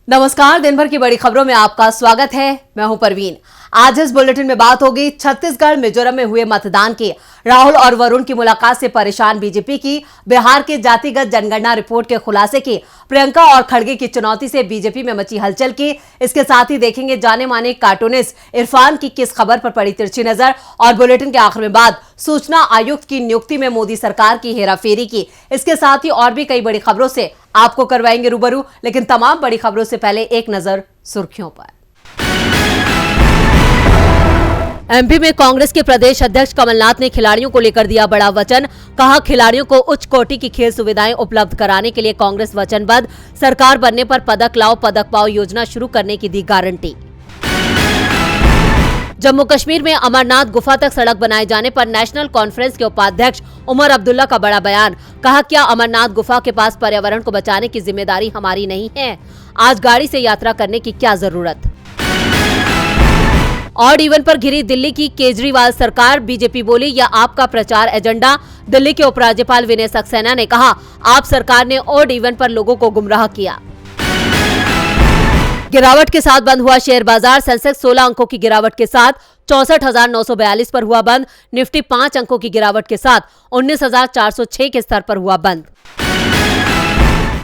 नमस्कार, दिन भर की बड़ी खबरों में आपका स्वागत है। मैं हूं परवीन। आज इस बुलेटिन में बात होगी छत्तीसगढ़ मिजोरम में हुए मतदान की, राहुल और वरुण की मुलाकात से परेशान बीजेपी की, बिहार के जातिगत जनगणना रिपोर्ट के खुलासे की, प्रियंका और खड़गे की चुनौती से बीजेपी में मची हलचल की। इसके साथ ही देखेंगे जाने माने कार्टूनिस्ट इरफान की किस खबर पर पड़ी तिरछी नजर, और बुलेटिन के आखिर में बाद सूचना आयुक्त की नियुक्ति में मोदी सरकार की हेराफेरी की। इसके साथ ही और भी कई बड़ी खबरों से आपको करवाएंगे रूबरू, लेकिन तमाम बड़ी खबरों से पहले एक नजर सुर्खियों पर। एमपी में कांग्रेस के प्रदेश अध्यक्ष कमलनाथ ने खिलाड़ियों को लेकर दिया बड़ा वचन। कहा, खिलाड़ियों को उच्च कोटि की खेल सुविधाएं उपलब्ध कराने के लिए कांग्रेस वचनबद्ध। सरकार बनने पर पदक लाओ पदक पाओ योजना शुरू करने की दी गारंटी। जम्मू कश्मीर में अमरनाथ गुफा तक सड़क बनाए जाने पर नेशनल कॉन्फ्रेंस के उपाध्यक्ष उमर अब्दुल्ला का बड़ा बयान। कहा, क्या अमरनाथ गुफा के पास पर्यावरण को बचाने की जिम्मेदारी हमारी नहीं है? आज गाड़ी से यात्रा करने की क्या जरूरत? ऑड इवन पर घिरी दिल्ली की केजरीवाल सरकार, बीजेपी बोली यह आपका प्रचार एजेंडा। दिल्ली के उपराज्यपाल विनय सक्सेना ने कहा, आप सरकार ने ऑड इवन पर लोगों को गुमराह किया। गिरावट के साथ बंद हुआ शेयर बाजार। सेंसेक्स 16 अंकों की गिरावट के साथ 64,942 पर हुआ बंद। निफ्टी 5 अंकों की गिरावट के साथ 19,406 के स्तर पर हुआ बंद।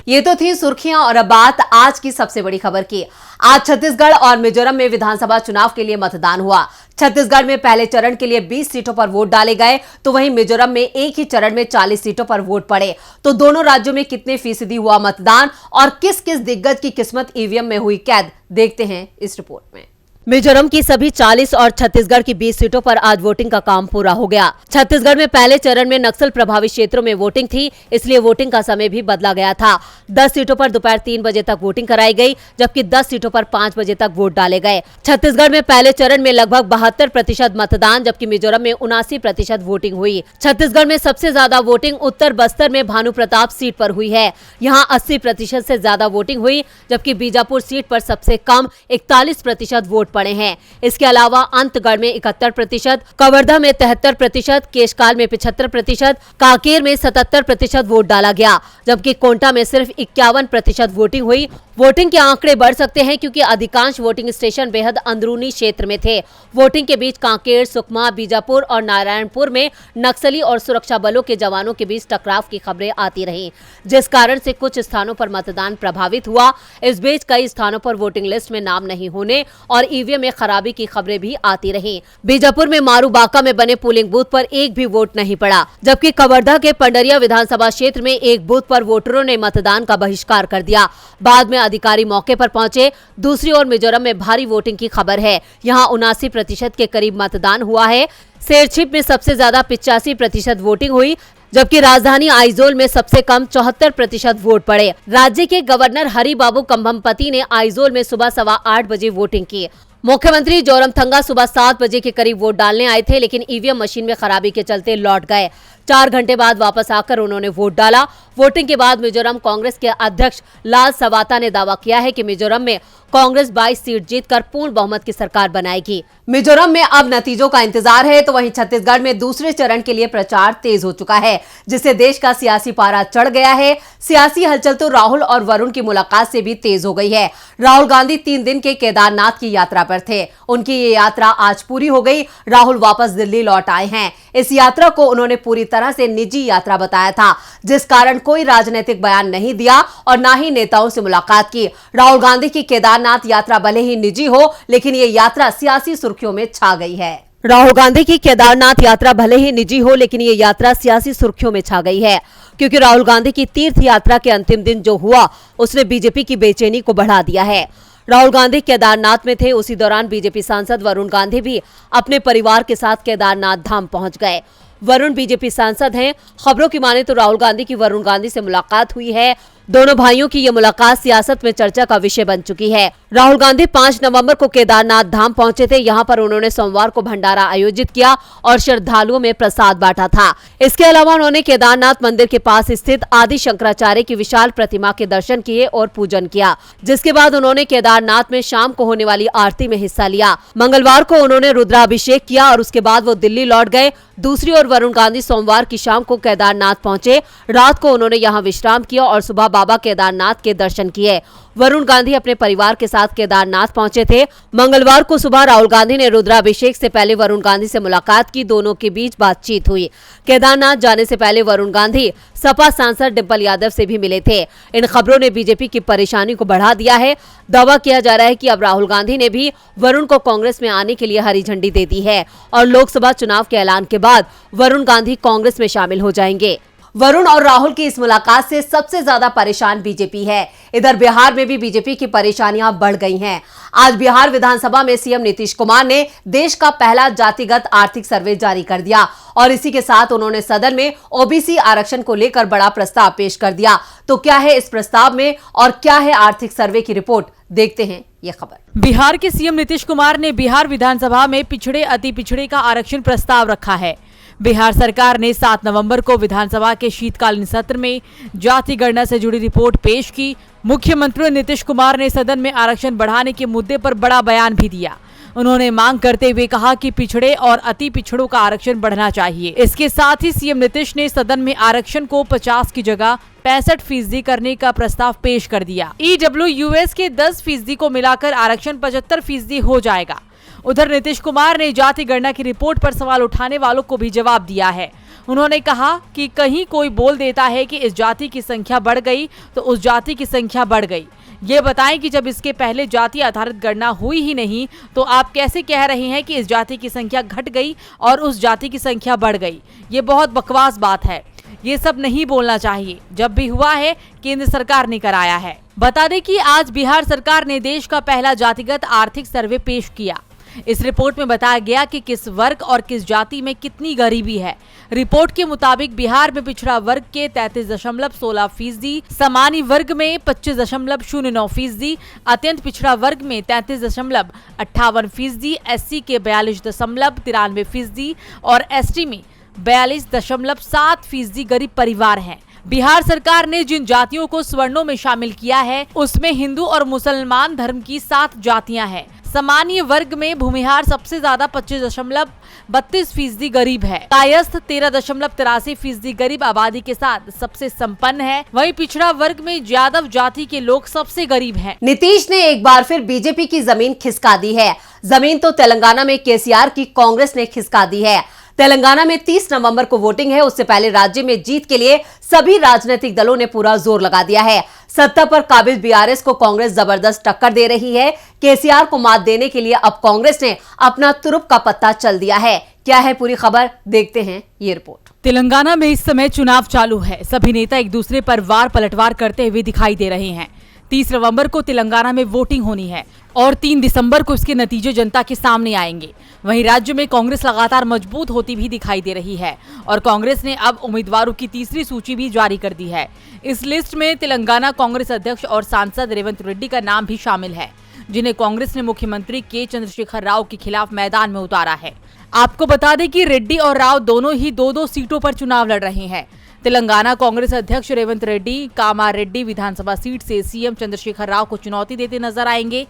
ये तो थी सुर्खियां, और अब बात आज की सबसे बड़ी खबर की। आज छत्तीसगढ़ और मिजोरम में विधानसभा चुनाव के लिए मतदान हुआ। छत्तीसगढ़ में पहले चरण के लिए 20 सीटों पर वोट डाले गए, तो वहीं मिजोरम में एक ही चरण में 40 सीटों पर वोट पड़े। तो दोनों राज्यों में कितने फीसदी हुआ मतदान और किस किस दिग्गज की किस्मत ईवीएम में हुई कैद, देखते हैं इस रिपोर्ट में। मिजोरम की सभी 40 और छत्तीसगढ़ की 20 सीटों पर आज वोटिंग का काम पूरा हो गया। छत्तीसगढ़ में पहले चरण में नक्सल प्रभावित क्षेत्रों में वोटिंग थी, इसलिए वोटिंग का समय भी बदला गया था। 10 सीटों पर दोपहर 3 बजे तक वोटिंग कराई गई, जबकि 10 सीटों पर 5 बजे तक वोट डाले गए। छत्तीसगढ़ में पहले चरण में लगभग 72% मतदान, जबकि मिजोरम में 79% वोटिंग हुई। छत्तीसगढ़ में सबसे ज्यादा वोटिंग उत्तर बस्तर में भानु प्रताप सीट पर हुई है। यहाँ 80% से ज्यादा वोटिंग हुई, जबकि बीजापुर सीट पर सबसे कम 41% वोट पड़े हैं। इसके अलावा अंतगढ़ में 71%, कवर्धा में 73%, केशकाल में 75%, कांकेर में 77% वोट डाला गया, जबकि कोंटा में सिर्फ 51% वोटिंग हुई। वोटिंग के आंकड़े बढ़ सकते हैं क्योंकि अधिकांश वोटिंग स्टेशन बेहद अंदरूनी क्षेत्र में थे। वोटिंग के बीच कांकेर, सुकमा, बीजापुर और नारायणपुर में नक्सली और सुरक्षा बलों के जवानों के बीच टकराव की खबरें आती रहीं, जिस कारण से कुछ स्थानों पर मतदान प्रभावित हुआ। इस बीच कई स्थानों पर वोटिंग लिस्ट में नाम नहीं होने और ईवीएम में खराबी की खबरें भी आती रहीं। बीजापुर में मारूबाका में बने पोलिंग बूथ पर एक भी वोट नहीं पड़ा, जबकि कवर्धा के पंडरिया विधानसभा क्षेत्र में एक बूथ पर वोटरों ने मतदान का बहिष्कार कर दिया। बाद में अधिकारी मौके पर पहुंचे। दूसरी ओर मिजोरम में भारी वोटिंग की खबर है। यहाँ 79% के करीब मतदान हुआ है। शेरछिप में सबसे ज्यादा 85% वोटिंग हुई, जबकि राजधानी आइजोल में सबसे कम 74% वोट पड़े। राज्य के गवर्नर हरिबाबू कंभमपति ने आइजोल में सुबह 8:15 बजे वोटिंग की। मुख्यमंत्री जोरमथंगा सुबह 7 बजे के करीब वोट डालने आए थे, लेकिन ईवीएम मशीन में खराबी के चलते लौट गए। 4 घंटे बाद वापस आकर उन्होंने वोट डाला। वोटिंग के बाद मिजोरम कांग्रेस के अध्यक्ष लाल सवाता ने दावा किया है कि मिजोरम में कांग्रेस 22 सीट जीतकर पूर्ण बहुमत की सरकार बनाएगी। मिजोरम में अब नतीजों का इंतजार है, तो वहीं छत्तीसगढ़ में दूसरे चरण के लिए प्रचार तेज हो चुका है, जिससे देश का सियासी पारा चढ़ गया है। सियासी हलचल तो राहुल और वरुण की मुलाकात से भी तेज हो गई है। राहुल गांधी 3 दिन के केदारनाथ की यात्रा पर थे। उनकी ये यात्रा आज पूरी हो गई। राहुल वापस दिल्ली लौट आए हैं। इस यात्रा को उन्होंने पूरी तरह से निजी यात्रा बताया था, जिस कारण कोई राजनीतिक बयान नहीं दिया और न ही नेताओं से मुलाकात की। राहुल गांधी की केदारनाथ यात्रा भले ही निजी हो, लेकिन ये यात्रा सियासी सुर्खियों में छा गई है। राहुल गांधी की केदारनाथ यात्रा भले ही निजी हो, लेकिन ये यात्रा सियासी सुर्खियों में छा गई है, क्योंकि राहुल गांधी की तीर्थ यात्रा के अंतिम दिन जो हुआ उसने बीजेपी की बेचैनी को बढ़ा दिया है। राहुल गांधी केदारनाथ में थे, उसी दौरान बीजेपी सांसद वरुण गांधी भी अपने परिवार के साथ केदारनाथ धाम पहुंच गए। वरुण बीजेपी सांसद हैं। खबरों की माने तो राहुल गांधी की वरुण गांधी से मुलाकात हुई है। दोनों भाइयों की ये मुलाकात सियासत में चर्चा का विषय बन चुकी है। राहुल गांधी 5 नवंबर को केदारनाथ धाम पहुंचे थे। यहां पर उन्होंने सोमवार को भंडारा आयोजित किया और श्रद्धालुओं में प्रसाद बांटा था। इसके अलावा उन्होंने केदारनाथ मंदिर के पास स्थित आदि शंकराचार्य की विशाल प्रतिमा के दर्शन किए और पूजन किया, जिसके बाद उन्होंने केदारनाथ में शाम को होने वाली आरती में हिस्सा लिया। मंगलवार को उन्होंने रुद्राभिषेक किया और उसके बाद वो दिल्ली लौट गए। दूसरी ओर वरुण गांधी सोमवार की शाम को केदारनाथ पहुंचे। रात को उन्होंने यहां विश्राम किया और सुबह बाबा केदारनाथ के दर्शन किए। वरुण गांधी अपने परिवार के साथ केदारनाथ पहुंचे थे। मंगलवार को सुबह राहुल गांधी ने रुद्राभिषेक से पहले वरुण गांधी से मुलाकात की। दोनों के बीच बातचीत हुई। केदारनाथ जाने से पहले वरुण गांधी सपा सांसद डिंपल यादव से भी मिले थे। इन खबरों ने बीजेपी की परेशानी को बढ़ा दिया है। दावा किया जा रहा है कि अब राहुल गांधी ने भी वरुण को कांग्रेस में आने के लिए हरी झंडी दे दी है और लोकसभा चुनाव के ऐलान के बाद वरुण गांधी कांग्रेस में शामिल हो जाएंगे। वरुण और राहुल की इस मुलाकात से सबसे ज्यादा परेशान बीजेपी है। इधर बिहार में भी बीजेपी की परेशानियां बढ़ गई हैं। आज बिहार विधानसभा में सीएम नीतीश कुमार ने देश का पहला जातिगत आर्थिक सर्वे जारी कर दिया और इसी के साथ उन्होंने सदन में ओबीसी आरक्षण को लेकर बड़ा प्रस्ताव पेश कर दिया। तो क्या है इस प्रस्ताव में और क्या है आर्थिक सर्वे की रिपोर्ट, देखते हैं ये खबर। बिहार के सीएम नीतीश कुमार ने बिहार विधानसभा में पिछड़े अति पिछड़े का आरक्षण प्रस्ताव रखा है। बिहार सरकार ने 7 नवंबर को विधानसभा के शीतकालीन सत्र में जाति गणना से जुड़ी रिपोर्ट पेश की। मुख्यमंत्री नीतीश कुमार ने सदन में आरक्षण बढ़ाने के मुद्दे पर बड़ा बयान भी दिया। उन्होंने मांग करते हुए कहा कि पिछड़े और अति पिछड़ों का आरक्षण बढ़ना चाहिए। इसके साथ ही सीएम नीतीश ने सदन में आरक्षण को 50 की जगह 65% करने का प्रस्ताव पेश कर दिया। EWS के 10% को मिलाकर आरक्षण 75% हो जाएगा। उधर नीतीश कुमार ने जाति गणना की रिपोर्ट पर सवाल उठाने वालों को भी जवाब दिया है। उन्होंने कहा कि कहीं कोई बोल देता है कि इस जाति की संख्या बढ़ गई तो उस जाति की संख्या बढ़ गई। ये बताएं कि जब इसके पहले जाति आधारित गणना हुई ही नहीं तो आप कैसे कह रहे हैं कि इस जाति की संख्या घट गई और उस जाति की संख्या बढ़ गई। ये बहुत बकवास बात है। ये सब नहीं बोलना चाहिए। जब भी हुआ है केंद्र सरकार ने कराया है। बता दें कि आज बिहार सरकार ने देश का पहला जातिगत आर्थिक सर्वे पेश किया। इस रिपोर्ट में बताया गया कि किस वर्ग और किस जाति में कितनी गरीबी है। रिपोर्ट के मुताबिक बिहार में पिछड़ा वर्ग के 33.16%, सामान्य वर्ग में 25.09%, अत्यंत पिछड़ा वर्ग में 33.58%, SC के 42.93% और ST में 42.7% गरीब परिवार हैं। बिहार सरकार ने जिन जातियों को स्वर्णों में शामिल किया है उसमें हिंदू और मुसलमान धर्म की 7 जातियां हैं। सामान्य वर्ग में भूमिहार सबसे ज्यादा 25.32% गरीब है। कायस्थ 13.83% गरीब आबादी के साथ सबसे संपन्न है। वहीं पिछड़ा वर्ग में यादव जाति के लोग सबसे गरीब हैं। नीतीश ने एक बार फिर बीजेपी की जमीन खिसका दी है। जमीन तो तेलंगाना में केसीआर की कांग्रेस ने खिसका दी है। तेलंगाना में 30 नवंबर को वोटिंग है। उससे पहले राज्य में जीत के लिए सभी राजनीतिक दलों ने पूरा जोर लगा दिया है। सत्ता पर काबिज बीआरएस को कांग्रेस जबरदस्त टक्कर दे रही है। केसीआर को मात देने के लिए अब कांग्रेस ने अपना तुरुप का पत्ता चल दिया है। क्या है पूरी खबर, देखते हैं ये रिपोर्ट। तेलंगाना में इस समय चुनाव चालू है। सभी नेता एक दूसरे पर वार पलटवार करते हुए दिखाई दे रहे हैं। 30 नवंबर को तेलंगाना में वोटिंग होनी है और 3 दिसंबर को इसके नतीजे जनता के सामने आएंगे। वहीं राज्य में कांग्रेस लगातार मजबूत होती भी दिखाई दे रही है और कांग्रेस ने अब उम्मीदवारों की तीसरी सूची भी जारी कर दी है। इस लिस्ट में तेलंगाना कांग्रेस अध्यक्ष और सांसद रेवंत रेड्डी का नाम भी शामिल है, जिन्हें कांग्रेस ने मुख्यमंत्री के चंद्रशेखर राव के खिलाफ मैदान में उतारा है। आपको बता दें कि रेड्डी और राव दोनों ही 2-2 सीटों पर चुनाव लड़ रहे हैं। तेलंगाना कांग्रेस अध्यक्ष रेवंत रेड्डी कामारेड्डी विधानसभा सीट से सीएम चंद्रशेखर राव को चुनौती देते नजर आएंगे।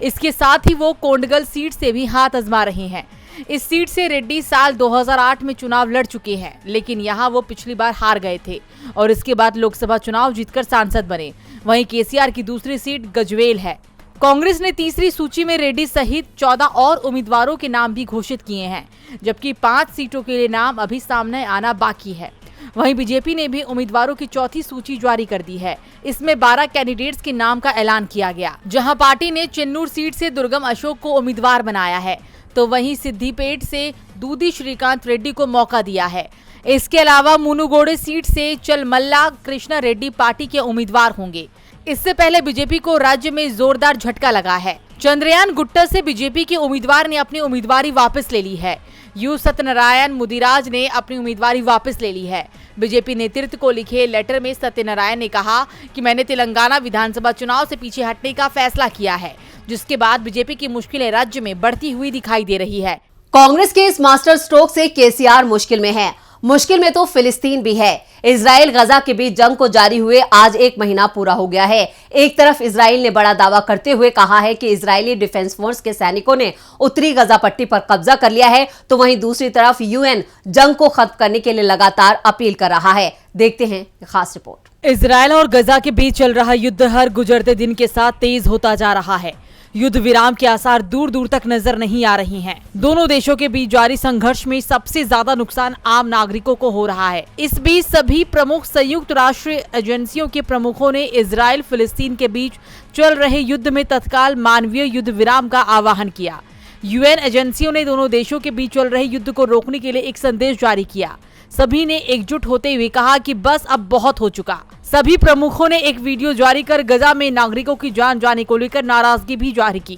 इसके साथ ही वो कोंडगल सीट से भी हाथ आजमा रहे हैं। इस सीट से रेड्डी साल 2008 में चुनाव लड़ चुके हैं, लेकिन यहां वो पिछली बार हार गए थे और इसके बाद लोकसभा चुनाव जीतकर सांसद बने। वहीं केसीआर की दूसरी सीट गजवेल है। कांग्रेस ने तीसरी सूची में रेड्डी सहित 14 और उम्मीदवारों के नाम भी घोषित किए हैं, जबकि 5 सीटों के लिए नाम अभी सामने आना बाकी है। वहीं बीजेपी ने भी उम्मीदवारों की चौथी सूची जारी कर दी है। इसमें 12 कैंडिडेट्स के नाम का ऐलान किया गया, जहां पार्टी ने चेन्नूर सीट से दुर्गम अशोक को उम्मीदवार बनाया है, तो वहीं सिद्दीपेट से दूधी श्रीकांत रेड्डी को मौका दिया है। इसके अलावा मुनुगोडे सीट से चलमल्ला कृष्णा रेड्डी पार्टी के उम्मीदवार होंगे। इससे पहले बीजेपी को राज्य में जोरदार झटका लगा है। चंद्रयान गुट्टा से बीजेपी के उम्मीदवार ने अपनी उम्मीदवारी वापस ले ली है। यू सत्यनारायण मुदिराज ने अपनी उम्मीदवारी वापस ले ली है। बीजेपी नेतृत्व को लिखे लेटर में सत्यनारायण ने कहा कि मैंने तेलंगाना विधानसभा चुनाव से पीछे हटने का फैसला किया है, जिसके बाद बीजेपी की मुश्किलें राज्य में बढ़ती हुई दिखाई दे रही है। कांग्रेस के इस मास्टर स्ट्रोक से केसीआर मुश्किल में है। मुश्किल में तो फिलिस्तीन भी है। इजराइल गजा के बीच जंग को जारी हुए आज 1 महीना पूरा हो गया है। एक तरफ इजराइल ने बड़ा दावा करते हुए कहा है कि इजरायली डिफेंस फोर्स के सैनिकों ने उत्तरी गजा पट्टी पर कब्जा कर लिया है, तो वहीं दूसरी तरफ यूएन जंग को खत्म करने के लिए लगातार अपील कर रहा है। देखते हैं खास रिपोर्ट। इजरायल और गजा के बीच चल रहा युद्ध हर गुजरते दिन के साथ तेज होता जा रहा है। युद्ध विराम के आसार दूर दूर तक नजर नहीं आ रही हैं। दोनों देशों के बीच जारी संघर्ष में सबसे ज्यादा नुकसान आम नागरिकों को हो रहा है। इस बीच सभी प्रमुख संयुक्त राष्ट्र एजेंसियों के प्रमुखों ने इजरायल फिलिस्तीन के बीच चल रहे युद्ध में तत्काल मानवीय युद्ध विराम का आह्वान किया। यूएन एजेंसियों ने दोनों देशों के बीच चल रहे युद्ध को रोकने के लिए एक संदेश जारी किया। सभी ने एकजुट होते हुए कहा कि बस अब बहुत हो चुका। सभी प्रमुखों ने एक वीडियो जारी कर गजा में नागरिकों की जान जाने को लेकर नाराजगी भी जारी की।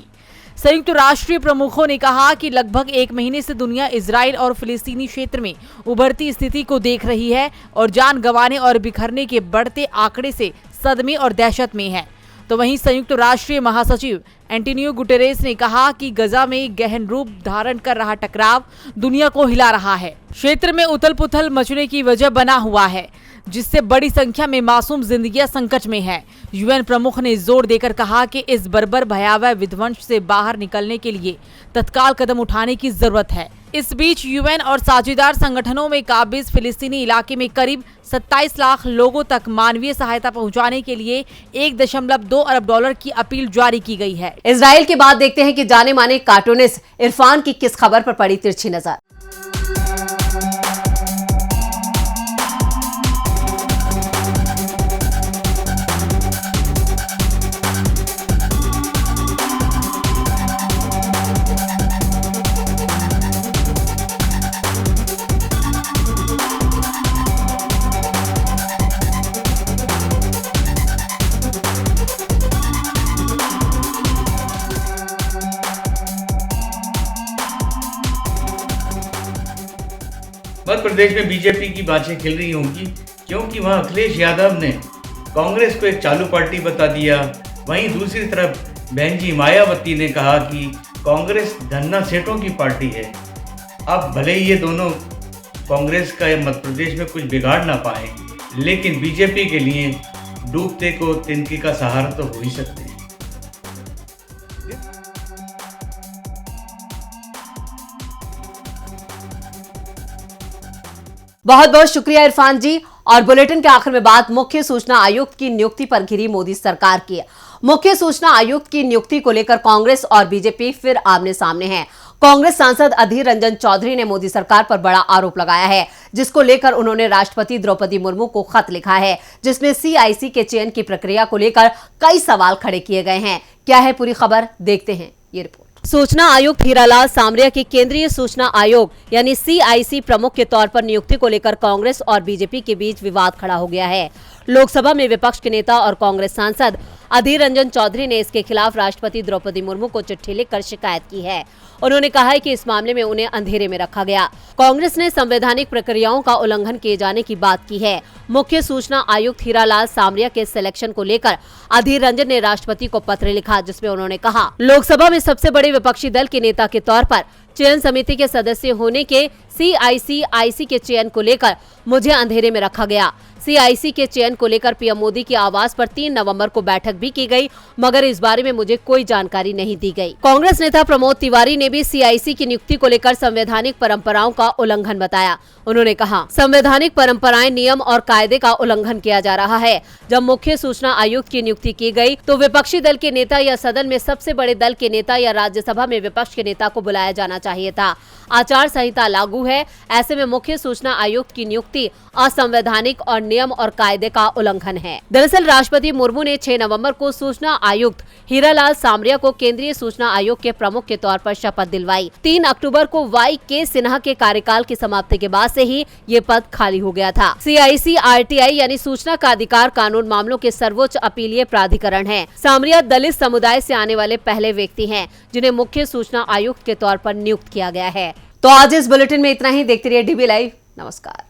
संयुक्त राष्ट्रीय प्रमुखों ने कहा कि लगभग 1 महीने से दुनिया इजराइल और फिलिस्तीनी क्षेत्र में उभरती स्थिति को देख रही है और जान गंवाने और बिखरने के बढ़ते आंकड़े से सदमे और दहशत में है। तो वहीं संयुक्त राष्ट्रीय महासचिव एंटोनियो गुटेरेस ने कहा कि गजा में गहन रूप धारण कर रहा टकराव दुनिया को हिला रहा है, क्षेत्र में उथल पुथल मचने की वजह बना हुआ है, जिससे बड़ी संख्या में मासूम जिंदगियां संकट में है। यूएन प्रमुख ने जोर देकर कहा कि इस बर्बर भयावह विध्वंस से बाहर निकलने के लिए तत्काल कदम उठाने की जरूरत है। इस बीच यूएन और साझेदार संगठनों में काबिज फिलिस्तीनी इलाके में करीब 27 लाख लोगों तक मानवीय सहायता पहुंचाने के लिए $1.2 अरब की अपील जारी की गई है। इजराइल के बाद देखते हैं कि जाने माने कार्टूनिस्ट इरफान की किस खबर पर पड़ी तिरछी नजर। मध्य प्रदेश में बीजेपी की बातें खिल रही होंगी, क्योंकि वहां अखिलेश यादव ने कांग्रेस को एक चालू पार्टी बता दिया। वहीं दूसरी तरफ बहन जी मायावती ने कहा कि कांग्रेस धन्ना सेठों की पार्टी है। अब भले ही ये दोनों कांग्रेस का मध्य प्रदेश में कुछ बिगाड़ ना पाए, लेकिन बीजेपी के लिए डूबते को तिनके का सहारा तो हो ही सकते हैं। बहुत बहुत शुक्रिया इरफान जी। और बुलेटिन के आखिर में बात मुख्य सूचना आयुक्त की नियुक्ति पर घिरी मोदी सरकार की। मुख्य सूचना आयुक्त की नियुक्ति को लेकर कांग्रेस और बीजेपी फिर आमने सामने हैं। कांग्रेस सांसद अधीर रंजन चौधरी ने मोदी सरकार पर बड़ा आरोप लगाया है, जिसको लेकर उन्होंने राष्ट्रपति द्रौपदी मुर्मू को खत लिखा है, जिसमें सीआईसी के चयन की प्रक्रिया को लेकर कई सवाल खड़े किए गए हैं। क्या है पूरी खबर, देखते हैं ये रिपोर्ट। सूचना आयुक्त हीरालाल सामरिया की केंद्रीय सूचना आयोग यानी सीआईसी प्रमुख के तौर पर नियुक्ति को लेकर कांग्रेस और बीजेपी के बीच विवाद खड़ा हो गया है। लोकसभा में विपक्ष के नेता और कांग्रेस सांसद अधीर रंजन चौधरी ने इसके खिलाफ राष्ट्रपति द्रौपदी मुर्मू को चिट्ठी लिखकर शिकायत की है। उन्होंने कहा है कि इस मामले में उन्हें अंधेरे में रखा गया। कांग्रेस ने संवैधानिक प्रक्रियाओं का उल्लंघन किए जाने की बात की है। मुख्य सूचना आयुक्त हीरालाल सामरिया के सिलेक्शन को लेकर अधीर रंजन ने राष्ट्रपति को पत्र लिखा, जिसमें उन्होंने कहा, लोकसभा में सबसे बड़े विपक्षी दल के नेता के तौर पर चयन समिति के सदस्य होने के सीआईसी के चयन को लेकर मुझे अंधेरे में रखा गया। सीआईसी के चयन को लेकर पीएम मोदी के आवास पर 3 नवंबर को बैठक भी की गई, मगर इस बारे में मुझे कोई जानकारी नहीं दी गई। कांग्रेस नेता प्रमोद तिवारी ने भी सीआईसी की नियुक्ति को लेकर संवैधानिक परंपराओं का उल्लंघन बताया। उन्होंने कहा, संवैधानिक परंपराएं, नियम और कायदे का उल्लंघन किया जा रहा है। जब मुख्य सूचना आयुक्त की नियुक्ति की गई तो विपक्षी दल के नेता या सदन में सबसे बड़े दल के नेता या राज्यसभा में विपक्ष के नेता को बुलाया जाना चाहिए था। आचार संहिता लागू है, ऐसे में मुख्य सूचना आयुक्त की नियुक्ति असंवैधानिक और नियम और कायदे का उल्लंघन है। दरअसल राष्ट्रपति मुर्मू ने 6 नवंबर को सूचना आयुक्त हीरालाल सामरिया को केंद्रीय सूचना आयोग के प्रमुख के तौर पर शपथ दिलवाई। 3 अक्टूबर को वाई के सिन्हा के कार्यकाल की समाप्ति के बाद से ही ये पद खाली हो गया था। सीआईसी आरटीआई यानी सूचना का अधिकार कानून मामलों के सर्वोच्च अपीलीय प्राधिकरण है। सामरिया दलित समुदाय से आने वाले पहले व्यक्ति हैं, जिन्हें मुख्य सूचना आयुक्त के तौर पर नियुक्त किया गया है। तो आज इस बुलेटिन में इतना ही। देखते रहिए डीबी लाइव। नमस्कार।